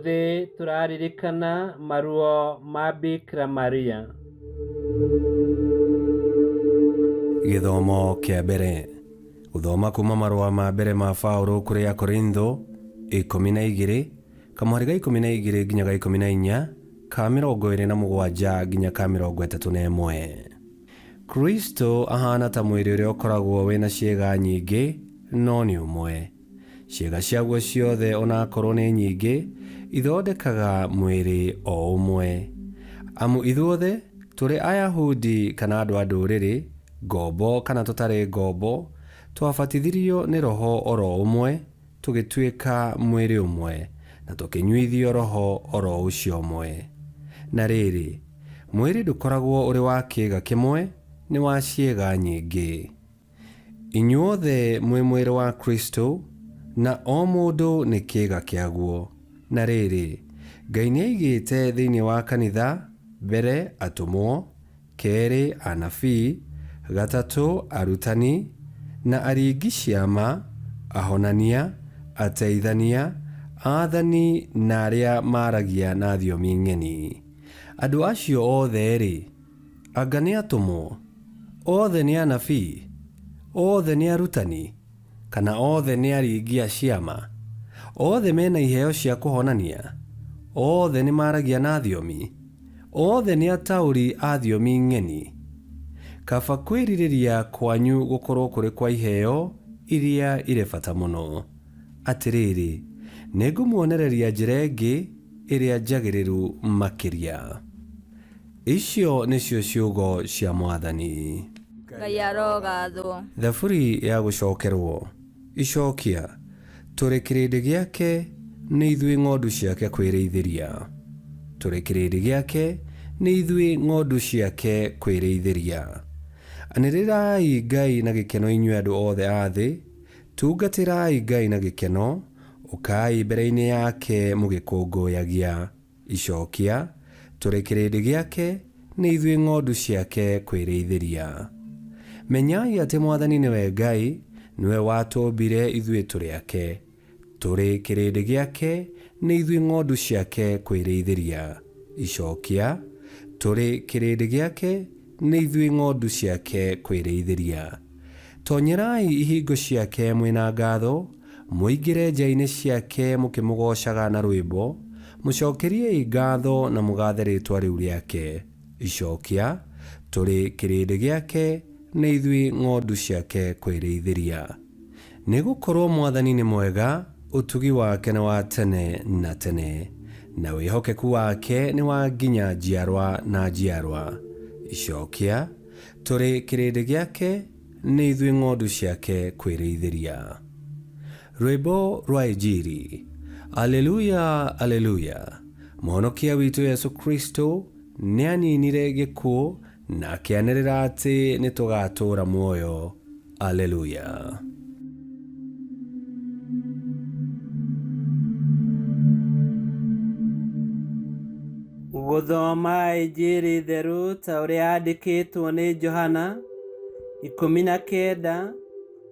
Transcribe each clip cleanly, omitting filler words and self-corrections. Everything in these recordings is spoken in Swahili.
Ũmũthĩ tũraririkana maruo ma Bikira Maria. Gĩthomo kĩa mbere. Gũthoma kuma marũa ma mbere ma Paulo kũrĩ Akorintho 12 kamũhari 12 nginya 14 ka 27 nginya ka 31. Kristo ahana ta mwĩrĩ ũrĩa ũkoragwo wĩna ciĩga nyingĩ no nĩ ũmwe. Ciĩga ciaguo ciothe onakorwo nĩ nyingĩ ithondekaga mwĩrĩ o ũmwe. Amu ithuothe tũrĩ Ayahudi kana andũ a ndũrĩrĩ, ngombo kana tũtarĩ ngombo, twabatithirio nĩ roho oro ũmwe, tũgĩtuĩka mwĩrĩ ũmwe na tũkĩnyuithio roho oro ũcio ũmwe. Na rĩrĩ, mwĩrĩ ndũkoragwo ũrĩ wa kĩĩga kĩmwe, nĩ wa ciĩga nyingĩ. Inyuothe mwĩ mwĩrĩ wa Kristo na o mũndũ nĩ kĩĩga kĩaguo. Na rĩrĩ, Ngai nĩaigĩte thĩinĩ wa kanitha mbere atũmwo, kerĩ anabii, gatatũ arutani, na aringi ciama, ahonania, ateithania, aathani na arĩa maragia na thiomi ng'eni. Andũ acio othe rĩ, anga nĩ atũmwo, othe nĩ anabii, othe nĩ arutani, kana othe nĩ aringi a ciama, othe mena iheo cia kũhonania, othe nĩ maragia na thiomi, othe nĩ ataũri a thiomi ng'eni. Kaba kwĩrirĩria kwanyu gũkorwo kũrĩ kwa iheo iria irĩ bata mũno. Atĩrĩrĩ, nĩngũmuonereria njĩra ĩngĩ ĩrĩa njagĩrĩru makĩria. Icio nĩcio ciugo cia Mwathani. Ngai arogathwo. Thaburi ya gũcokerwo. Icokia, tũrĩ kĩrĩndĩ gĩake, nĩ ithuĩ ng'ondu ciake kwĩrĩithĩria. Tũrĩ kĩrĩndĩ gĩake, nĩ ithuĩ ng'ondu ciake kwĩrĩithĩria. Anĩrĩrai Ngai na gĩkeno inyuĩ andũ othe a thĩ, tungatĩrai Ngai na gĩkeno, ũkai mbere-inĩ yake mũgĩkũngũyagia. Icokia, tũrĩ kĩrĩndĩ gĩake, nĩ ithuĩ ng'ondu ciake kwĩrĩithĩria. Menyai atĩ Mwathani nĩwe Ngai, nĩwe watũmbire ithuĩ tũrĩ ake. Tũrĩ kĩrĩndĩ gĩake, nĩ ithuĩ ng'ondu ciake kwĩrĩithĩria. Icokia, tũrĩ kĩrĩndĩ gĩake, nĩ ithuĩ ng'ondu ciake kwĩrĩithĩria. Tonyerai ihingo ciake mwĩna ngatho, mũingĩre nja-inĩ ciake mũkĩmũgocaga na rwĩmbo, mũcokeriei ngatho na mũgathe rĩĩtwa rĩu rĩake. Icokia, tũrĩ kĩrĩndĩ gĩake, nĩ ithuĩ ng'ondu ciake kwĩrĩithĩria. Nĩ gũkorwo Mwathani nĩ mwega, ũtugi wake nĩ wa tene na tene, na wĩhokeku wake nĩ wa nginya njiarwa na njiarwa. Icokia, tũrĩ kĩrĩndĩ gĩake, nĩ ithuĩ ng'ondu ciake kwĩrĩithĩria. Rwĩmbo rwa Injiri. Aleluya, aleluya. Mũhonokia witũ Yesu Kristo nĩ aninire gĩkuũ na akĩanĩrĩra atĩ nĩ tũgatũũra muoyo. Aleluya. Gũthoma Injiri theru ta ũrĩa yandĩkĩtwo nĩ Johana 19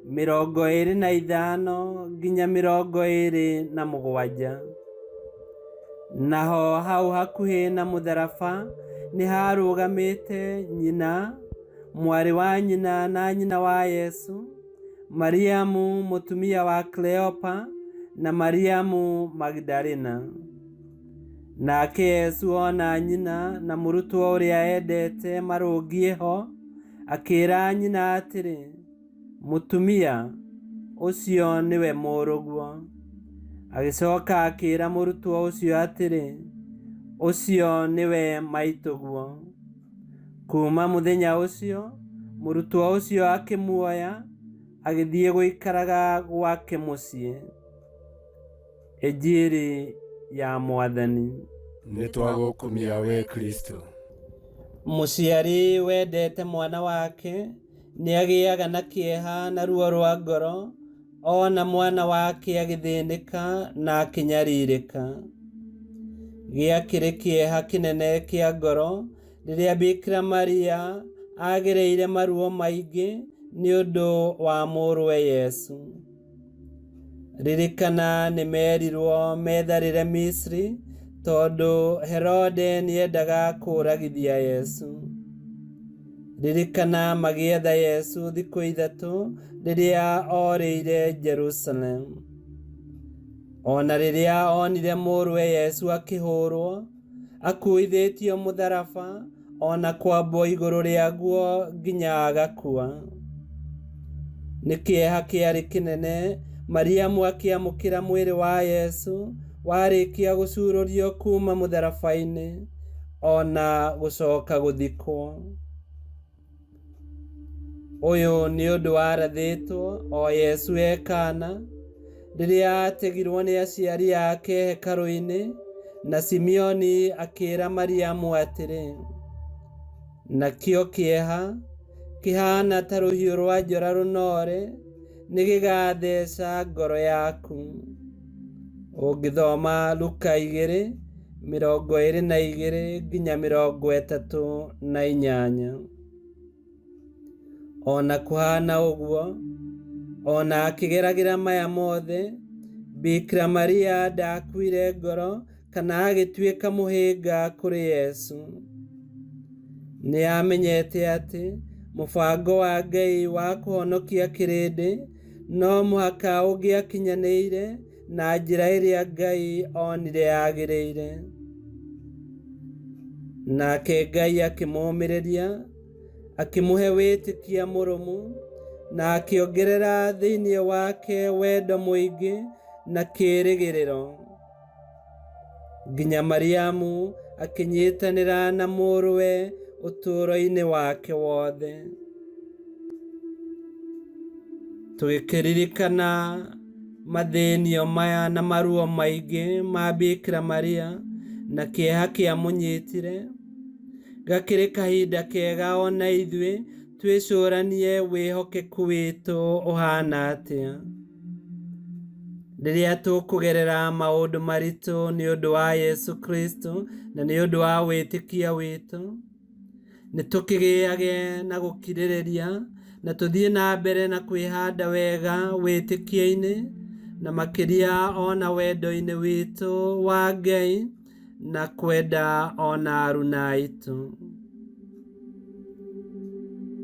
25 nginya 27. Naho hau hakuhĩ na mũtharaba nĩ harũgamĩte nyina, mwarĩ wa nyina na nyina wa Yesu, Mariamu mũtumia wa Kleopa na Mariamu Magdalena. Nake Yesu ona nyina na mũrutwo ũrĩa endete marũngiĩ ho, akĩĩra nyina atĩrĩ, mũtumia, ũcio nĩwe mũrũguo. Agĩcoka akĩĩra mũrutwo ũcio atĩrĩ, ũcio nĩwe maitũguo. Kuma mũthenya ũcio, mũrutwo ũcio akĩmuoya, agĩthiĩ gũikaraga gwake mũciĩ. Injiri ya Mwathani. Nĩtwagũkumia we Kristo. Mũciari wendete mwana wake nĩagĩaga na kĩeha na ruo rwa ngoro, ona mwana wake agĩthĩnĩka na akĩnyarirĩka. Gĩakĩrĩ kĩeha kĩnene kĩa ngoro rĩrĩa Bikira Maria agereire maruo maingĩ nĩ ũndũ wa mũrũwe Yesu. ririkana nĩ merirwo metharĩre Misiri tondũ Herode nĩendaga kũragithia Yesu. Ririkana magĩetha Yesu thikũ 3 rĩrĩa orĩire Jerusalem. Ona rĩrĩa onire mũrũwe Yesu akĩhũrwo, akuithĩtio mũtharaba, ona kwambwo igũrũ rĩaguo nginya agakua. Nĩ kĩeha kĩarĩ kĩnene Mariamu akĩamũkĩra mwĩrĩ wa Yesu warĩkia gũcurũrio kuma mũtharaba-inĩ ona gũcoka gũthikwo. Ũyũ nĩ ũndũ warathĩtwo o Yesu ekana rĩrĩa ategirwo nĩ aciari ake hekarũ-inĩ, na Simeoni akĩra Mariamu atĩrĩ, nakĩo kĩeha kĩhana ta rũhiũ rwa njora rũnore nĩ gĩgatheca ngoro yaku. Ũngĩthoma Luka 2:22 nginya 38. Ona kũhana ũguo, ona akĩgeragĩra maya mothe, Bikira Maria ndakuire ngoro kana agĩtuĩka mũhĩnga kũrĩ Yesu. Nĩ amenyete atĩ mũbango wa Ngai wa kũhonokia kĩrĩndĩ no mũhaka ũngĩakinyanĩire na njĩra ĩrĩa Ngai onire yagĩrĩire. Nake Ngai akĩmũmĩrĩria, akĩmũhe wĩtĩkia mũrũmu, na akĩongerera thĩinĩ wake wendo mũingĩ na kĩĩrĩgĩrĩro. Nginya Mariamu akĩnyitanĩra na mũrũwe ũtũũro-inĩ wake wothe. Tũgĩkĩririkana mathĩnio maya na maruo maingĩ ma Bikira Maria na kĩeha kĩamũnyitire, gakĩrĩ kahinda kega ona ithuĩ twĩcũranie wĩhokeku witũ ũhana atĩa. Rĩrĩa tũkũgerera maũndũ maritũ nĩ ũndũ wa Yesu Kristo na nĩ ũndũ wa wĩtĩkia witũ, nĩ tũkĩgĩage na gũkirĩrĩria na tũthiĩ na mbere na kwĩhanda wega wĩtĩkia-inĩ na makĩria ona wendo-inĩ witũ wa Ngai na kwenda ona aruna aitũ.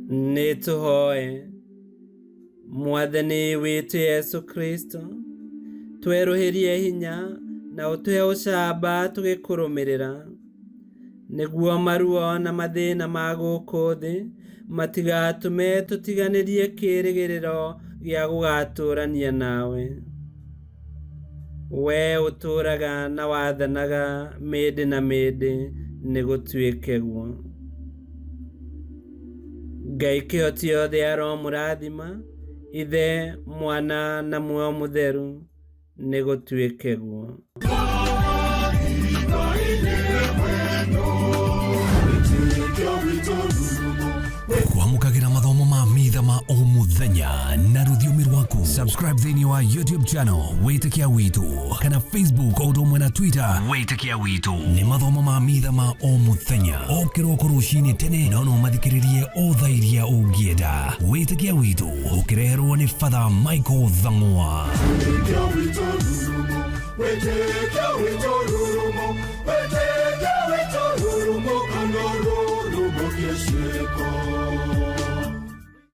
Nĩ tũhoe. Mwathani witũ Yesu Kristo, twerũhĩrie hinya na ũtũhe ũcamba tũgĩkũrũmĩrĩra, nĩguo maruo na mathĩna ma gũkũ thĩ matigatũme tũtiganĩrie kĩĩrĩgĩrĩro gĩa gũgatũrania nawe. We ũtũũraga na wathanaga mĩndĩ na mĩndĩ, nĩ gũtuĩke guo. Ngai kĩhoti yothe aromũrathima, Ithe, Mwana na Muoyo Mũtheru, nĩ gũtuĩke guo. Kwamũkagĩra mathomo ma Mitha ma o mũthenya na rũthiomi rwaku. Subscribe thĩinĩ wa YouTube channel Witikia Witu kana Facebook o ũndũ ũmwe na Twitter Witikia Witu. Nĩ mathomo ma Mitha ma o mũthenya o kĩroko rũcinĩ tene, no mathikĩrĩrie o thaa iria ũngĩenda. Witikia Witu ũkĩreherwo nĩ Father Michael Thang'wa. Witikia Witu.